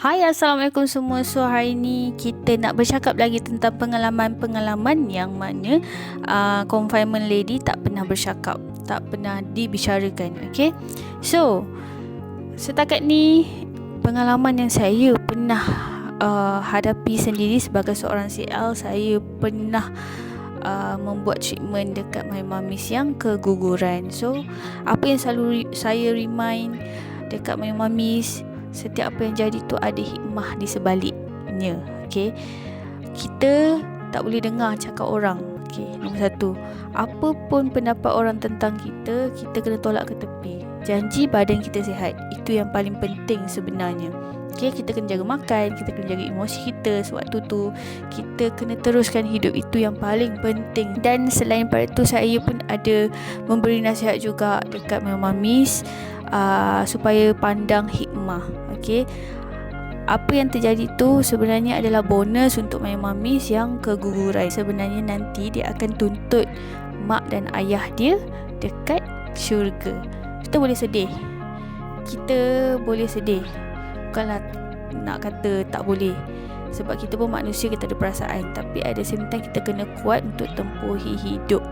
Hai, Assalamualaikum semua. So hari ni kita nak bercakap lagi tentang pengalaman-pengalaman yang mana confinement lady tak pernah bercakap, tak pernah dibicarakan. Okay, so setakat ni pengalaman yang saya pernah hadapi sendiri sebagai seorang CL. Saya pernah membuat treatment dekat my mamis yang keguguran. So apa yang selalu saya remind dekat my mamis, setiap apa yang jadi tu ada hikmah di sebaliknya. Okay, kita tak boleh dengar cakap orang. Okay, nombor satu, apa pun pendapat orang tentang kita, kita kena tolak ke tepi. Janji badan kita sihat, itu yang paling penting sebenarnya. Okay, kita kena jaga makan, kita kena jaga emosi kita. Sewaktu tu kita kena teruskan hidup, itu yang paling penting. Dan selain pada tu, saya pun ada memberi nasihat juga dekat my mamis supaya pandang hikmah. Okay, apa yang terjadi tu sebenarnya adalah bonus untuk my mamis yang keguguran. Sebenarnya nanti dia akan tuntut mak dan ayah dia dekat syurga. Kita boleh sedih, bukanlah nak kata tak boleh, sebab kita pun manusia, kita ada perasaan. Tapi ada same time kita kena kuat untuk tempuhi hidup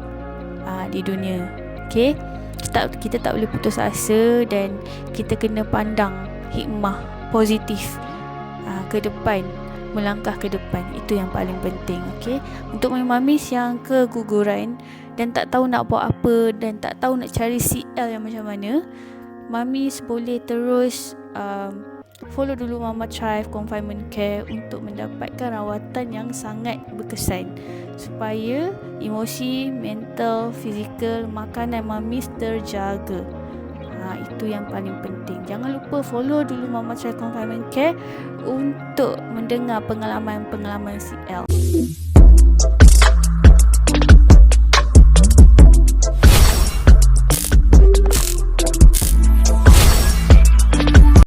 di dunia. Okay, kita tak boleh putus asa, dan kita kena pandang hikmah positif ke depan, melangkah ke depan. Itu yang paling penting. Okay, untuk my mamis yang keguguran dan tak tahu nak buat apa, dan tak tahu nak cari CL yang macam mana, mamis boleh terus follow dulu Mama Thrive Confinement Care untuk mendapatkan rawatan yang sangat berkesan, supaya emosi, mental, fizikal, makanan mamis terjaga. Itu yang paling penting. Jangan lupa follow dulu Mama Thrive Confinement Care untuk mendengar pengalaman-pengalaman CL.